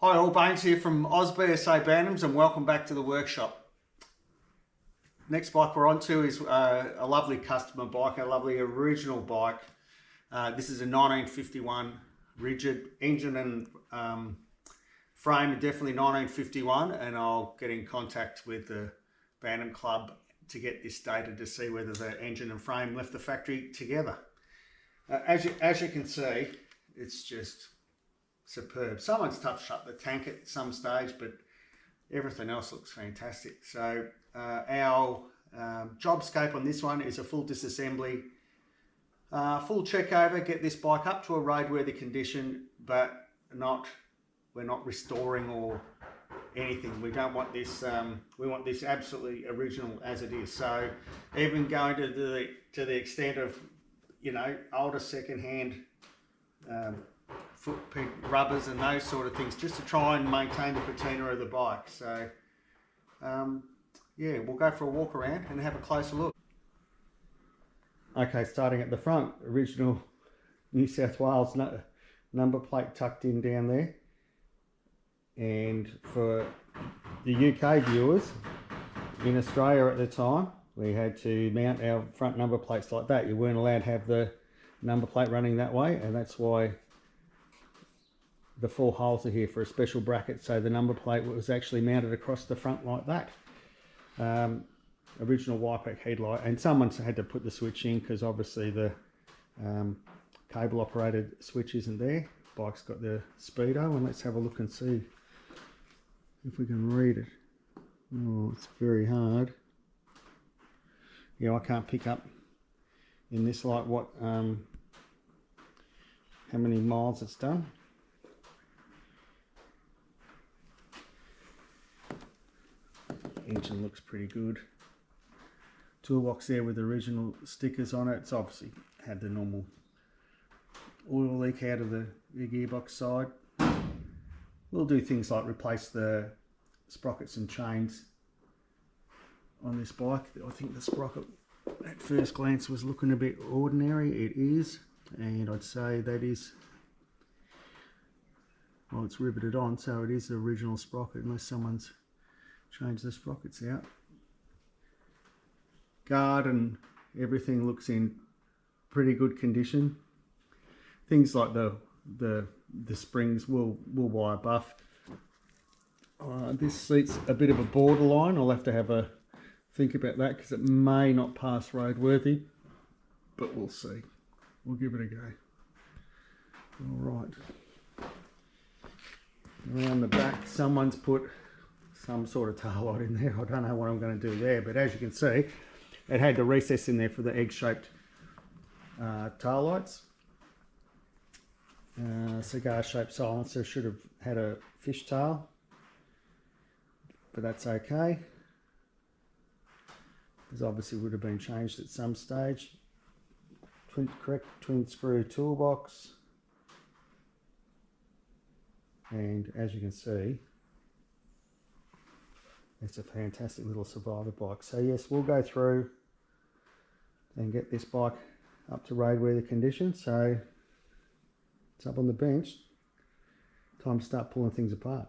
Hi all, Baines here from BSA Bantams and welcome back to the workshop. Next bike we're on to is a lovely customer bike, a lovely original bike. This is a 1951 rigid engine and frame, definitely 1951, and I'll get in contact with the Bantam Club to get this dated to see whether the engine and frame left the factory together. As you can see, it's just superb. Someone's touched up the tank at some stage, but everything else looks fantastic. So our job scope on this one is a full disassembly, full check over, get this bike up to a roadworthy condition, but we're not restoring or anything. We don't want this. We want this absolutely original as it is. So even going to the extent of, you know, older second-hand foot peg rubbers and those sort of things, just to try and maintain the patina of the bike. So yeah, we'll go for a walk around and have a closer look. Okay, starting at the front, original New South Wales number plate tucked in down there. And for the UK viewers, in Australia at the time, we had to mount our front number plates like that. You weren't allowed to have the number plate running that way, and that's why the 4 holes are here for a special bracket, so the number plate was actually mounted across the front like that. Original Wipeout headlight, and someone's had to put the switch in because obviously the cable operated switch isn't there. Bike's got the speedo, and let's have a look and see if we can read it. Oh, it's very hard. Yeah, I can't pick up in this light what how many miles it's done. Engine looks pretty good. Toolbox there with the original stickers on it. It's obviously had the normal oil leak out of the gearbox side. We'll do things like replace the sprockets and chains on this bike. I think the sprocket at first glance was looking a bit ordinary. It is, and I'd say that is, well, it's riveted on, so it is the original sprocket unless someone's changed the sprockets out. Guard and everything looks in pretty good condition. Things like the springs will wire buff. This seat's a bit of a borderline. I'll have to have a think about that because it may not pass roadworthy, but we'll see. We'll give it a go. All right. Around the back, someone's put some sort of tail light in there. I don't know what I'm going to do there, but as you can see, it had the recess in there for the egg-shaped tail lights. Cigar-shaped silencer should have had a fishtail, but that's okay. This obviously would have been changed at some stage. Correct twin screw toolbox, and as you can see, it's a fantastic little survivor bike. So yes, we'll go through and get this bike up to roadworthy condition. So it's up on the bench. Time to start pulling things apart.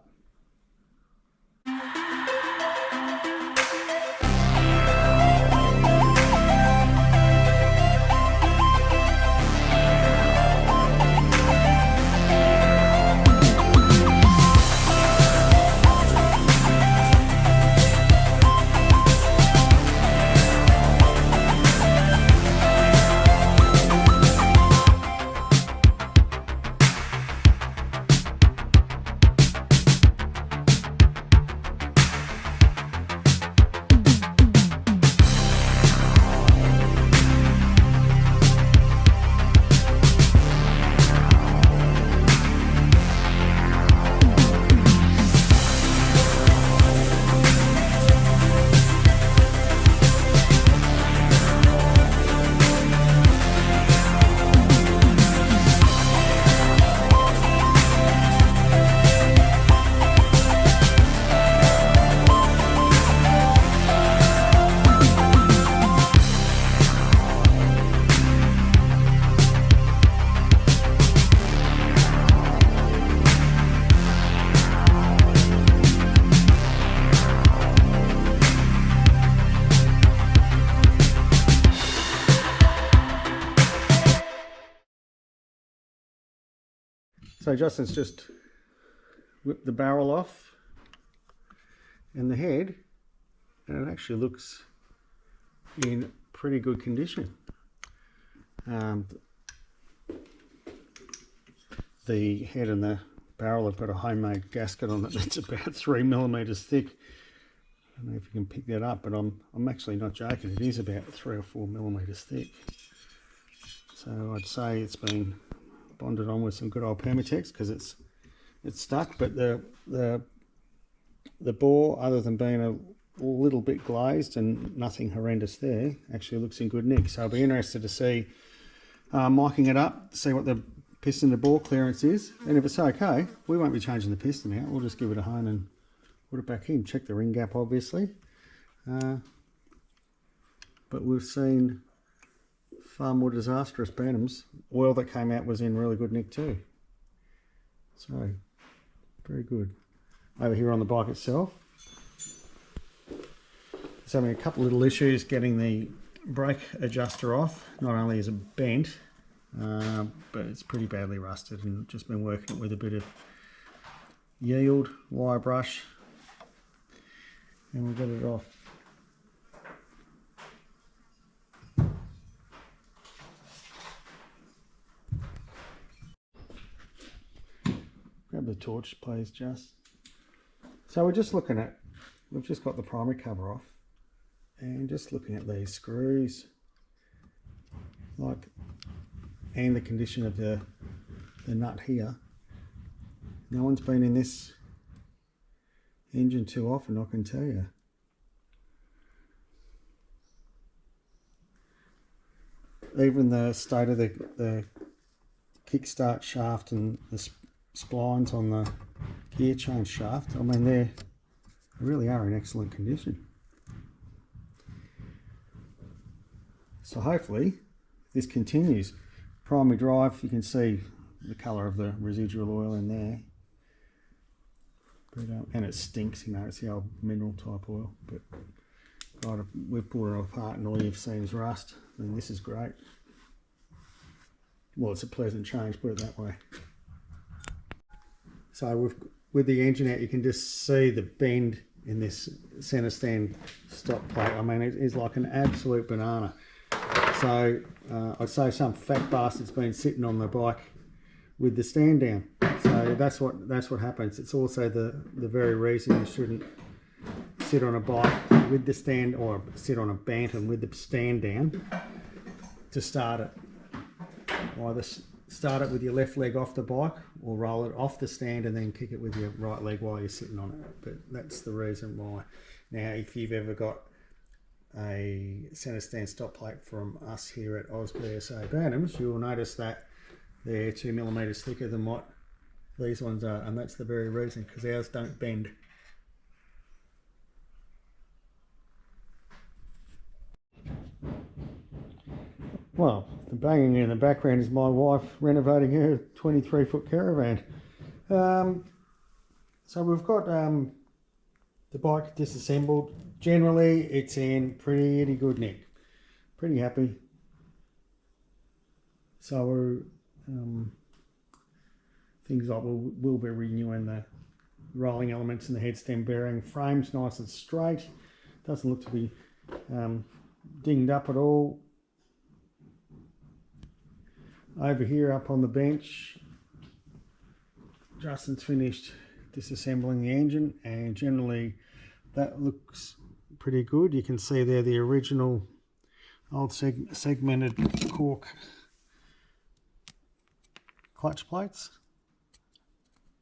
So Justin's just whipped the barrel off and the head, and it actually looks in pretty good condition. The head and the barrel have got a homemade gasket on it that's about 3 millimeters thick. I don't know if you can pick that up, but I'm actually not joking. It is about 3 or 4 millimeters thick. So I'd say it's been bonded on with some good old Permatex because it's stuck. But the bore, other than being a little bit glazed and nothing horrendous there, actually looks in good nick. So I'll be interested to see miking it up, see what the piston to bore clearance is, and if it's okay, we won't be changing the piston out. We'll just give it a hone and put it back in. Check the ring gap, obviously, but we've seen far more disastrous Bantams. Oil that came out was in really good nick too, so very good. Over here on the bike itself, it's having a couple little issues getting the brake adjuster off. Not only is it bent, but it's pretty badly rusted, and just been working it with a bit of yield wire brush, and we'll get it off. Grab the torch, please, Just. So we're just looking at, we've just got the primary cover off, and just looking at these screws, and the condition of the nut here. No one's been in this engine too often, I can tell you. Even the state of the kickstart shaft and the splines on the gear change shaft, I mean, they really are in excellent condition. So hopefully this continues. Primary drive, you can see the colour of the residual oil in there, but, and it stinks, you know, it's the old mineral type oil, but God, we've pulled it apart and all you've seen is rust, and this is great. Well, it's a pleasant change, put it that way. So with the engine out, you can just see the bend in this centre stand stop plate. I mean, it is like an absolute banana. So I'd say some fat bastard's been sitting on the bike with the stand down. So that's what happens. It's also the very reason you shouldn't sit on a bike with the stand, or sit on a Bantam with the stand down to start it. Either start it with your left leg off the bike, or roll it off the stand and then kick it with your right leg while you're sitting on it. But that's the reason why. Now, if you've ever got a centre stand stop plate from us here at BSA Bantams, you'll notice that they're 2 millimeters thicker than what these ones are, and that's the very reason, because ours don't bend. Well, the banging in the background is my wife renovating her 23-foot caravan. So we've got the bike disassembled. Generally, it's in pretty good nick. Pretty happy. So we're things like we'll be renewing the rolling elements and the headstand bearing. Frame's nice and straight. Doesn't look to be dinged up at all. Over here up on the bench, Justin's finished disassembling the engine, and generally that looks pretty good. You can see there the original old segmented cork clutch plates.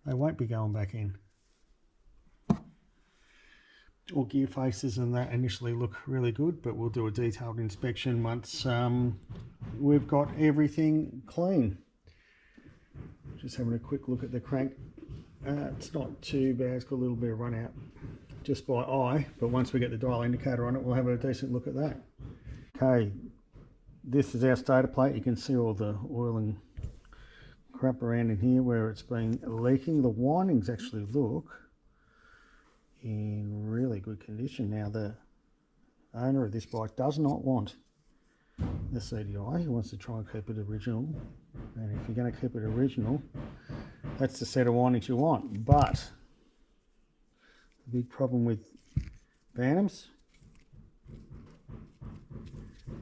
They won't be going back in. All gear faces and that initially look really good, but we'll do a detailed inspection once we've got everything clean. Just having a quick look at the crank. It's not too bad, it's got a little bit of run out just by eye, but once we get the dial indicator on it, we'll have a decent look at that. Okay, this is our stator plate. You can see all the oil and crap around in here where it's been leaking. The windings actually look in really good condition. Now, the owner of this bike does not want the CDI. He wants to try and keep it original, and if you're going to keep it original, that's the set of windings you want. But the big problem with Bantams,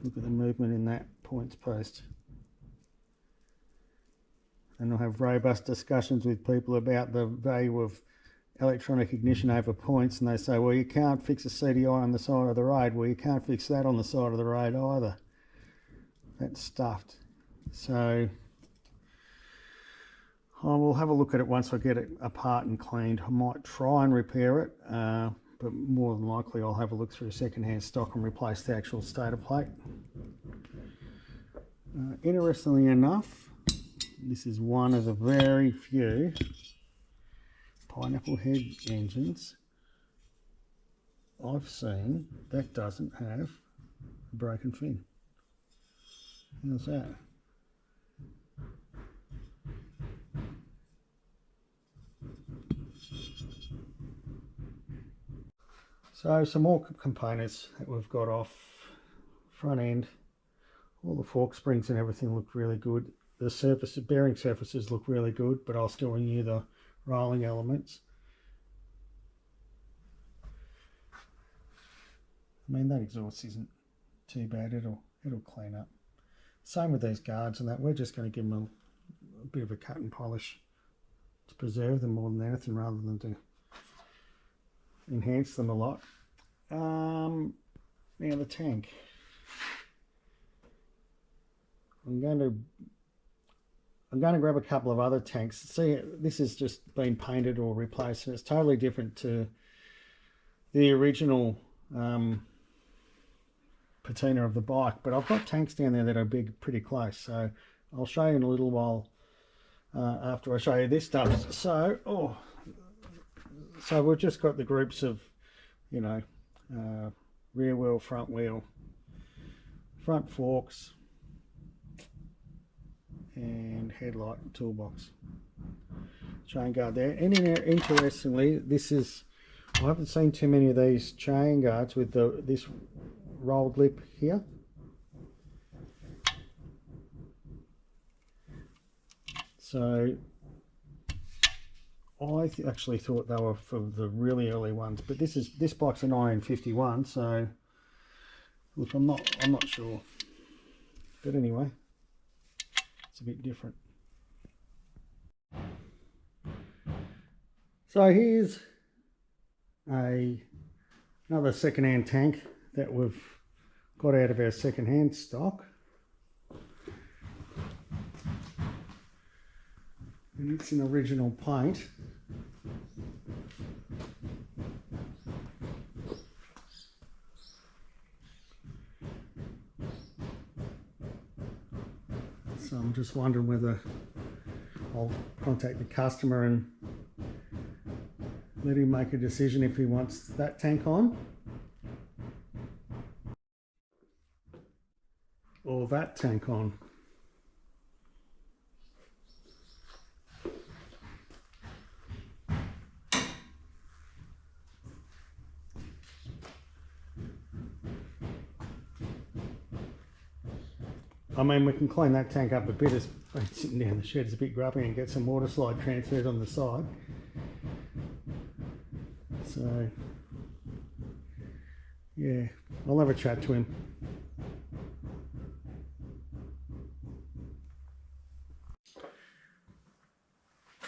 look at the movement in that points post. And I'll have robust discussions with people about the value of electronic ignition over points, and they say, well, you can't fix a CDI on the side of the road. Well, you can't fix that on the side of the road either. That's stuffed. So I will have a look at it once I get it apart and cleaned. I might try and repair it, but more than likely I'll have a look through second-hand stock and replace the actual stator plate. Interestingly enough, this is one of the very few pineapple head engines I've seen that doesn't have a broken fin. How's that? So some more components that we've got off. Front end, all the fork springs and everything look really good. The surface, bearing surfaces look really good, but I'll still renew the rolling elements. I mean, that exhaust isn't too bad, it'll clean up. Same with these guards and that, we're just going to give them a bit of a cut and polish to preserve them more than anything, rather than to enhance them a lot. Now the tank. I'm going to grab a couple of other tanks. See, this has just been painted or replaced, and it's totally different to the original patina of the bike. But I've got tanks down there that are big, pretty close. So I'll show you in a little while after I show you this stuff. So, so we've just got the groups of, you know, rear wheel, front forks, and headlight and toolbox. Chain guard there. And interestingly, this is, I haven't seen too many of these chain guards with this rolled lip here. So I actually thought they were for the really early ones, but this bike's a 1951, so look, I'm not sure. But anyway, it's a bit different. So here's another second-hand tank that we've got out of our second-hand stock. And it's in original paint. So I'm just wondering whether I'll contact the customer and let him make a decision if he wants that tank on or that tank on. I mean, we can clean that tank up a bit. It's been sitting down the shed, it's a bit grubby, and get some water slide transfers on the side. So, yeah, I'll have a chat to him.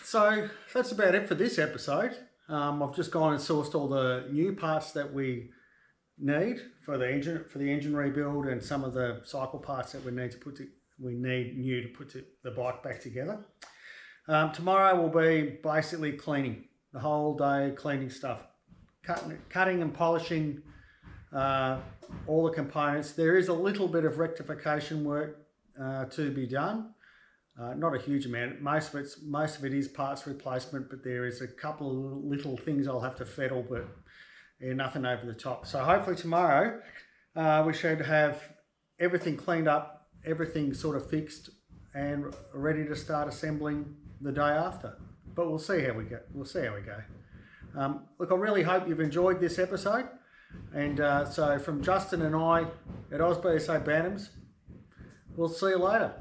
So that's about it for this episode. I've just gone and sourced all the new parts that we need for the engine rebuild, and some of the cycle parts that we need new to put the bike back together. Tomorrow will be basically cleaning, the whole day cleaning stuff, cutting and polishing all the components. There is a little bit of rectification work to be done. Not a huge amount. Most of it is parts replacement, but there is a couple of little things I'll have to fiddle, but yeah, nothing over the top. So hopefully tomorrow we should have everything cleaned up, everything sort of fixed and ready to start assembling the day after. But we'll see how we go. Look, I really hope you've enjoyed this episode. And so from Justin and I at BSA Bantams, we'll see you later.